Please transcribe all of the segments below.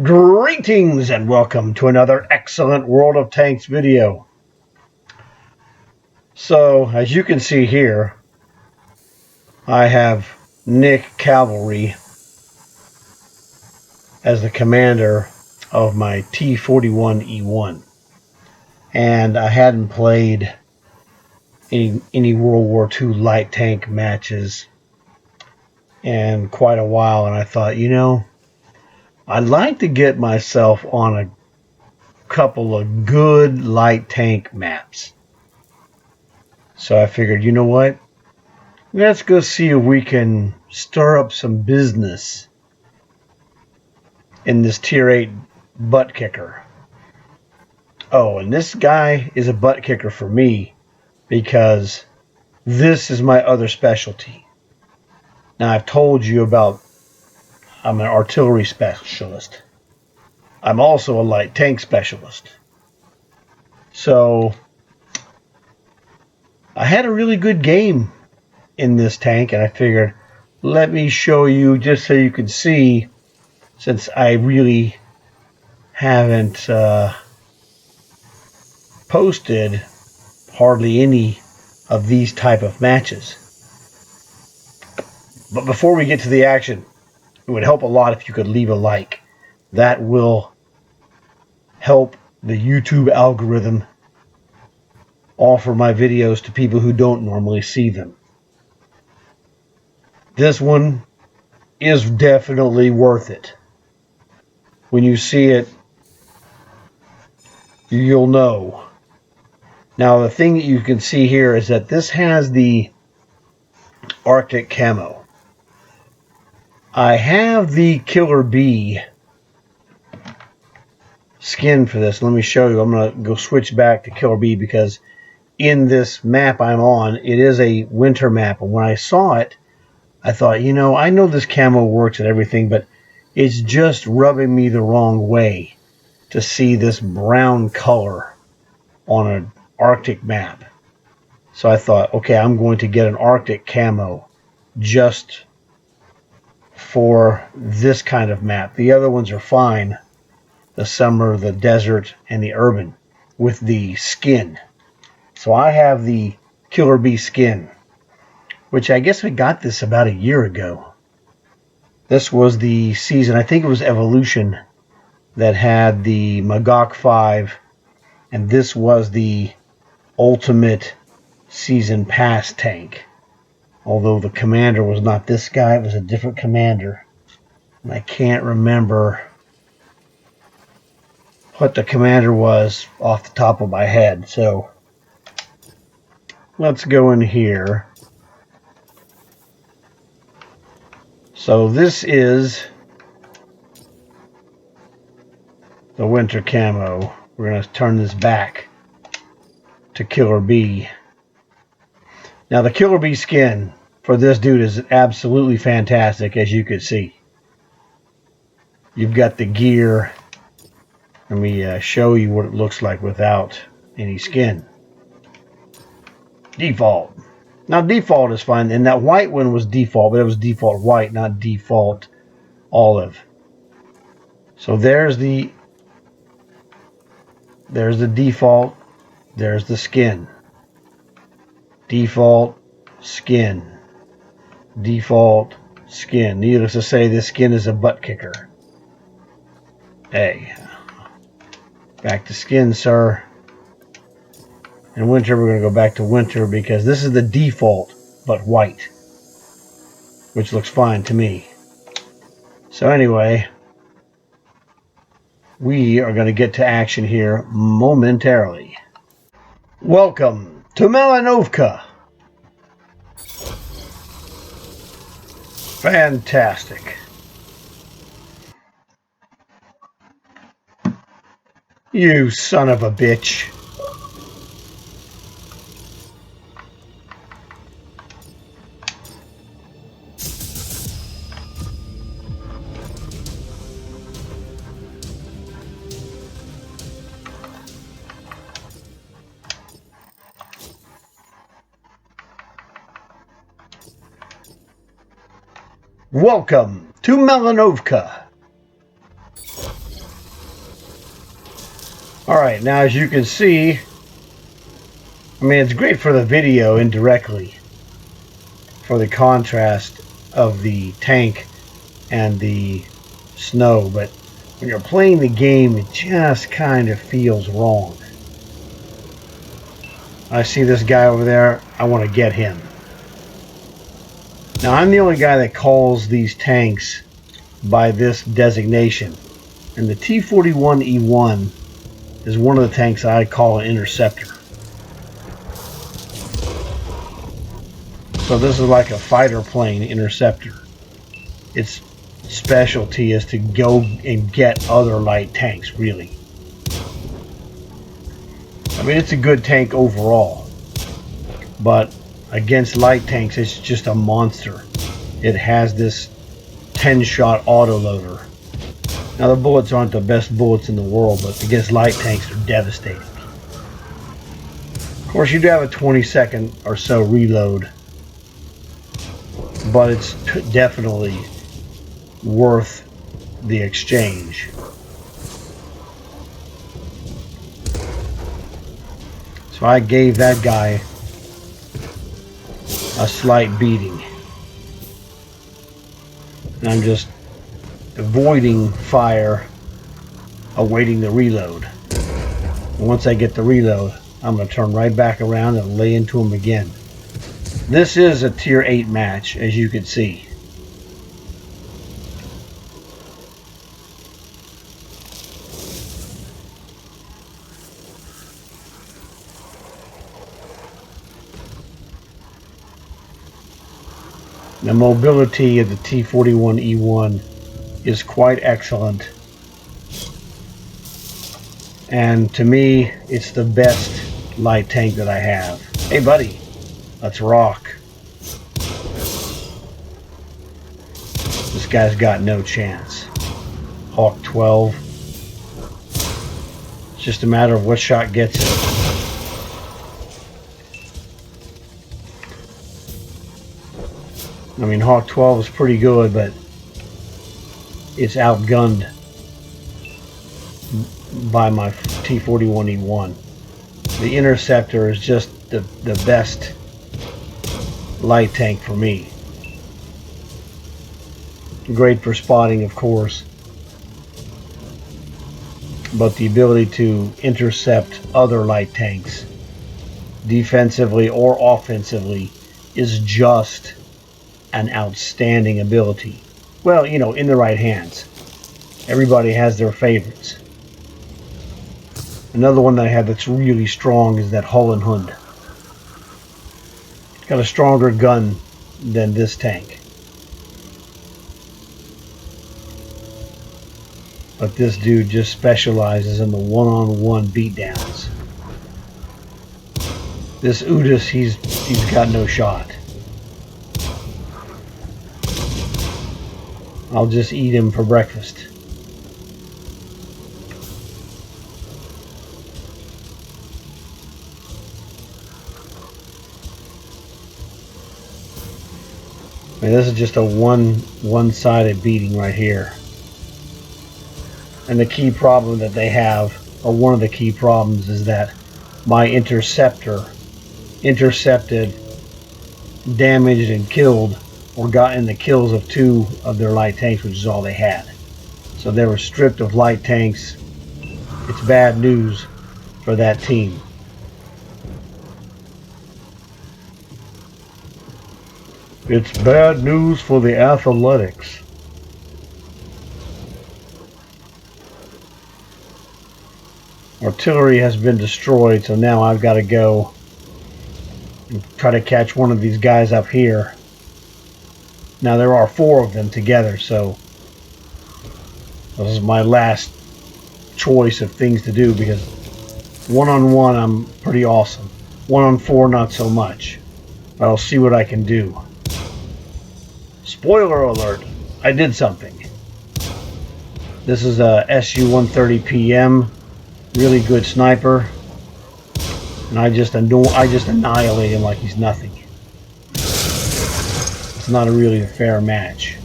Greetings and welcome to another excellent World of Tanks video. So, as you can see here, I have Nick Cavalry as the commander of my T-41E1. And I hadn't played any World War II light tank matches in quite a while, and I thought, I'd like to get myself on a couple of good light tank maps. So I figured, you know what? Let's go see if we can stir up some business in this Tier 8 butt kicker. Oh, and this guy is a butt kicker for me because this is my other specialty. Now, I've told you about I'm an artillery specialist. I'm also a light tank specialist. So, I had a really good game in this tank, and I figured, let me show you just so you can see, since I really haven't posted hardly any of these type of matches. But before we get to the action, it would help a lot if you could leave a like. That will help the YouTube algorithm offer my videos to people who don't normally see them. This one is definitely worth it. When you see it, you'll know. Now, the thing that you can see here is that this has the Arctic camo. I have the Killer Bee skin for this. Let me show you. I'm going to go switch back to Killer Bee because in this map I'm on, it is a winter map. And when I saw it, I thought, I know this camo works and everything, but it's just rubbing me the wrong way to see this brown color on an Arctic map. So I thought, okay, I'm going to get an Arctic camo just for this kind of map. The other ones are fine. The summer, the desert, and the urban with the skin. So I have the Killer Bee skin, which I guess we got this about a year ago. This was the season, I think it was Evolution, that had the Magog 5, and this was the ultimate season pass tank. Although the commander was not this guy, it was a different commander. And I can't remember what the commander was off the top of my head. So let's go in here. So this is the winter camo. We're going to turn this back to Killer Bee. Now the Killer Bee skin for this dude is absolutely fantastic, as you can see. You've got the gear. Let me show you what it looks like without any skin. Default. Now default is fine, and that white one was default, but it was default white, not default olive. So there's the default, there's the skin. Default, skin. Default, skin. Needless to say, this skin is a butt kicker. Hey. Back to skin, sir. In winter, we're going to go back to winter because this is the default, but white, which looks fine to me. So anyway, we are going to get to action here momentarily. Welcome to Malinovka. Fantastic. You son of a bitch. Welcome to Malinovka. Alright, now as you can see, I mean, it's great for the video indirectly, for the contrast of the tank and the snow, but when you're playing the game, it just kind of feels wrong. I see this guy over there, I want to get him. Now, I'm the only guy that calls these tanks by this designation, and the T-41E1 is one of the tanks I call an interceptor. So this is like a fighter plane interceptor. Its specialty is to go and get other light tanks, really. I mean, it's a good tank overall, but against light tanks, it's just a monster. It has this 10-shot autoloader. Now, the bullets aren't the best bullets in the world, but against light tanks, they're devastating. Of course, you do have a 20-second or so reload, but it's definitely worth the exchange. So I gave that guy a slight beating. And I'm just avoiding fire, awaiting the reload. And once I get the reload, I'm going to turn right back around and lay into him again. This is a tier 8 match, as you can see. The mobility of the T-41E1 is quite excellent, and to me it's the best light tank that I have. Hey buddy, let's rock. This guy's got no chance. Hawk 12. It's just a matter of what shot gets it. I mean, Hawk 12 is pretty good, but it's outgunned by my T-41E1. The Interceptor is just the best light tank for me. Great for spotting, of course, but the ability to intercept other light tanks defensively or offensively is just an outstanding ability. Well, you know, in the right hands. Everybody has their favorites. Another one that I have that's really strong is that Holland Hund. It's got a stronger gun than this tank. But this dude just specializes in the one-on-one beatdowns. This Udis, he's got no shot. I'll just eat him for breakfast. I mean, this is just a one-sided beating right here. And the key problem that they have, or one of the key problems, is that my interceptor intercepted, damaged, and killed, or got in the kills of 2 of their light tanks, which is all they had. So they were stripped of light tanks. It's bad news for that team. It's bad news for the Athletics. Artillery has been destroyed, so now I've got to go and try to catch one of these guys up here. Now there are 4 of them together, so this is my last choice of things to do, because one-on-one I'm pretty awesome. 1-on-4 not so much. But I'll see what I can do. Spoiler alert, I did something. This is a SU-130 PM, really good sniper, and I just annihilate him like he's nothing. It's not really a fair match.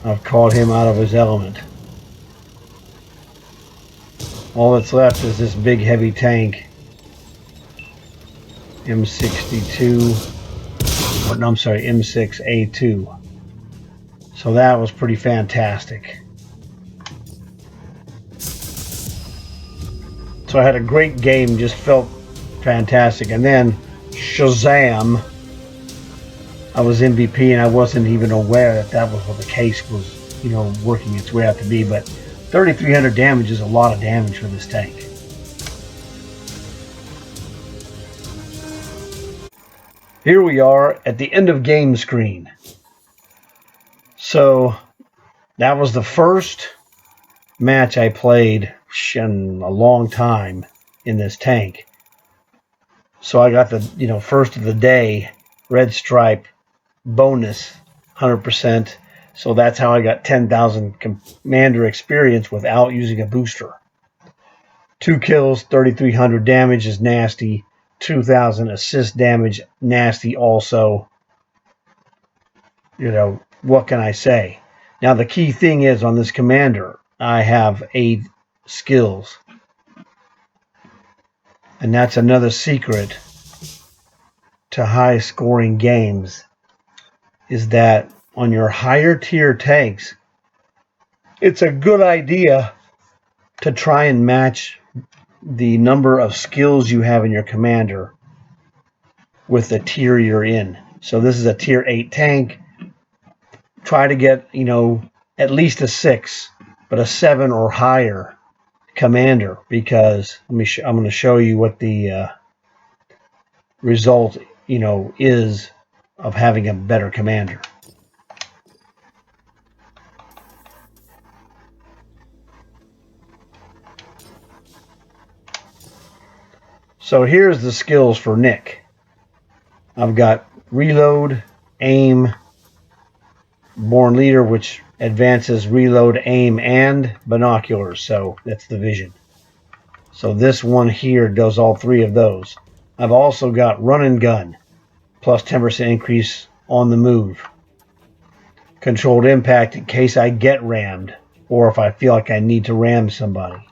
I've caught him out of his element. All that's left is this big heavy tank, M62, or no, I'm sorry, M6A2. So that was pretty fantastic. So I had a great game, just felt fantastic. And then, Shazam, I was MVP and I wasn't even aware that that was what the case was, working its way out to be. But 3,300 damage is a lot of damage for this tank. Here we are at the end of game screen. So that was the first match I played in a long time in this tank. So I got the, first of the day red stripe bonus 100%. So that's how I got 10,000 commander experience without using a booster. 2 kills, 3,300 damage is nasty. 2,000 assist damage, nasty also. What can I say? Now the key thing is on this commander, I have 8 skills. And that's another secret to high scoring games, is that on your higher tier tanks, it's a good idea to try and match the number of skills you have in your commander with the tier you're in. So this is a tier 8 tank. Try to get, at least a 6, but a 7 or higher commander, because I'm going to show you what the result, is of having a better commander. So here's the skills for Nick. I've got reload, aim, born leader, which advances reload, aim, and binoculars. So that's the vision. So this one here does all 3 of those. I've also got run and gun, plus 10% increase on the move. Controlled impact in case I get rammed, or if I feel like I need to ram somebody.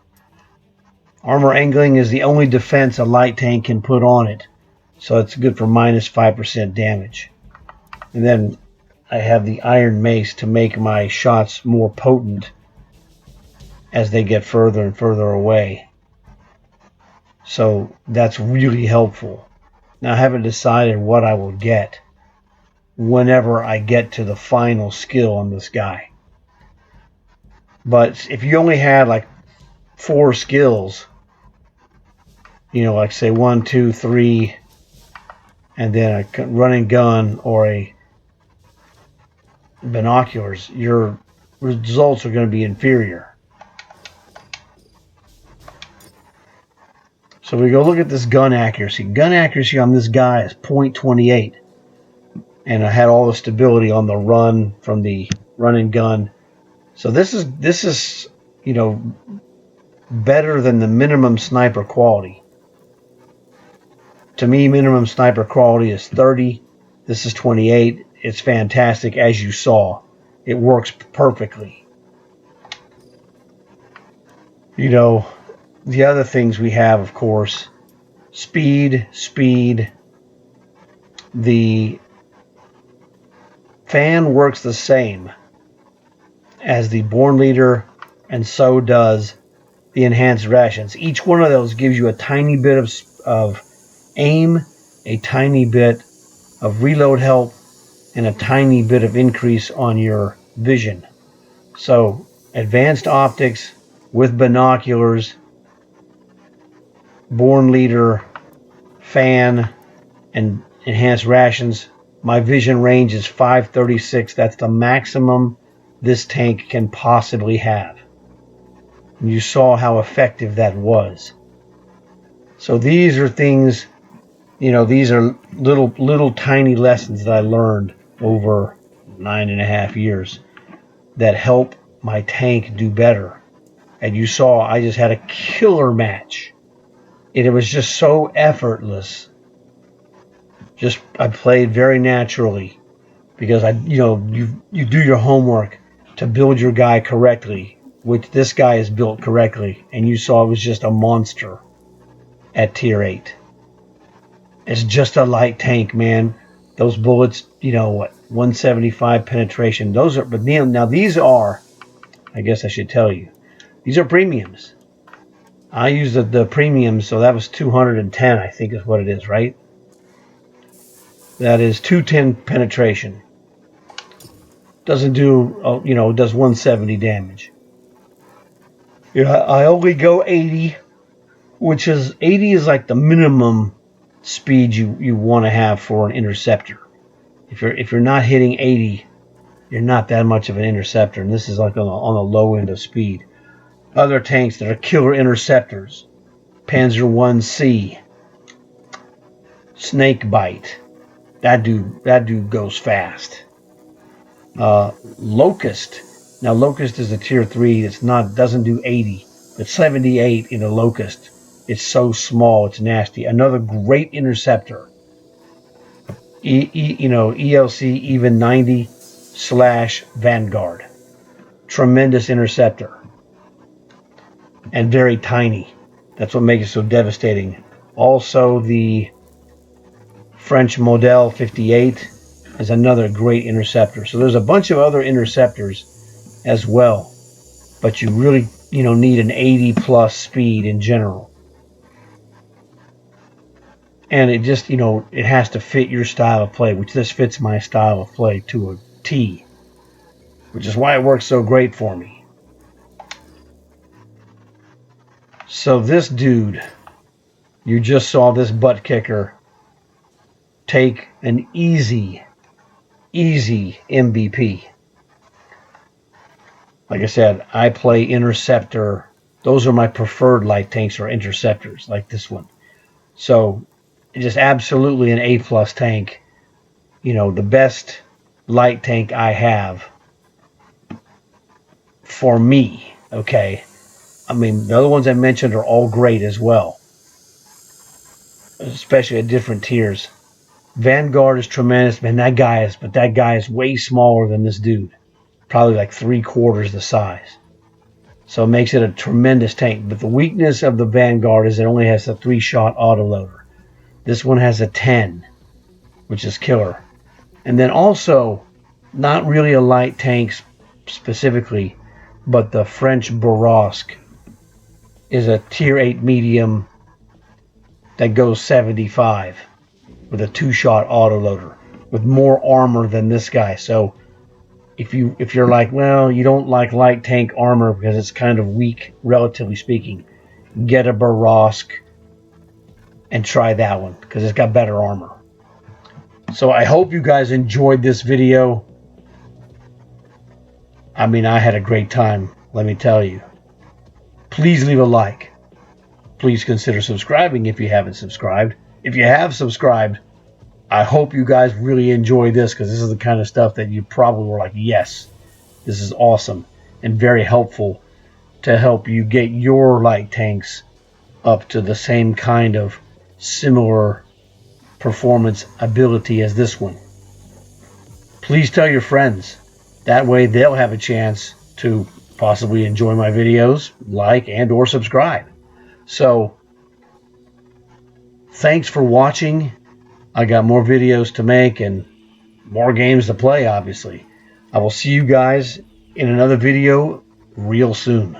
Armor angling is the only defense a light tank can put on it, so it's good for minus 5% damage. And then I have the iron mace to make my shots more potent as they get further and further away. So that's really helpful. Now I haven't decided what I will get whenever I get to the final skill on this guy. But if you only had like 4 skills, like say 1, 2, 3, and then a run and gun or a binoculars, your results are going to be inferior. So we go look at this gun accuracy. Gun accuracy on this guy is 0.28. And I had all the stability on the run from the run and gun. So this is better than the minimum sniper quality. To me, minimum sniper quality is 30. This is 28. It's fantastic, as you saw. It works perfectly. The other things we have, of course, speed. The fan works the same as the born leader, and so does the enhanced rations. Each one of those gives you a tiny bit of aim, a tiny bit of reload help, and a tiny bit of increase on your vision. So advanced optics with binoculars, born leader, fan, and enhanced rations. My vision range is 536. That's the maximum this tank can possibly have. And you saw how effective that was. So these are things, these are little tiny lessons that I learned over 9.5 years that help my tank do better. And you saw I just had a killer match. And it was just so effortless. I played very naturally because you do your homework to build your guy correctly. which this guy is built correctly, and you saw it was just a monster at tier 8. It's just a light tank, man. Those bullets, you know what, 175 penetration. Those are, but now these are, I guess I should tell you, these are premiums. I use the premiums, so that was 210, I think is what it is, right? That is 210 penetration. Doesn't do, you know, does 170 damage. Yeah, I only go 80, which is 80 is like the minimum speed you want to have for an interceptor. If you're not hitting 80, you're not that much of an interceptor, and this is like on the low end of speed. Other tanks that are killer interceptors: Panzer 1C, Snakebite. That dude goes fast. Locust. Now Locust is a tier 3. Doesn't do 80, but 78 in a Locust. It's so small, it's nasty. Another great interceptor. ELC even 90/Vanguard. Tremendous interceptor. And very tiny. That's what makes it so devastating. Also, the French Model 58 is another great interceptor. So there's a bunch of other interceptors as well, but you really, need an 80 plus speed in general. And it just, it has to fit your style of play, which this fits my style of play to a T, which is why it works so great for me. So this dude, you just saw this butt kicker take an easy MVP. Like I said, I play interceptor. Those are my preferred light tanks, or interceptors, like this one. So just absolutely an A+ tank. The best light tank I have for me. Okay, I mean, the other ones I mentioned are all great as well, especially at different tiers. Vanguard is tremendous, man. That guy is way smaller than this dude. Probably like 3/4 the size. So it makes it a tremendous tank. But the weakness of the Vanguard is it only has a 3-shot autoloader. This one has a 10, which is killer. And then also, not really a light tank specifically, but the French Bourrasque is a tier 8 medium that goes 75 with a 2-shot autoloader with more armor than this guy. So if you're like, well, you don't like light tank armor because it's kind of weak, relatively speaking, get a Bourrasque and try that one because it's got better armor. So I hope you guys enjoyed this video. I mean, I had a great time, let me tell you. Please leave a like. Please consider subscribing if you haven't subscribed. If you have subscribed, I hope you guys really enjoy this, because this is the kind of stuff that you probably were like, yes, this is awesome and very helpful to help you get your light tanks up to the same kind of similar performance ability as this one. Please tell your friends. That way they'll have a chance to possibly enjoy my videos, like and or subscribe. So thanks for watching. I got more videos to make and more games to play, obviously. I will see you guys in another video real soon.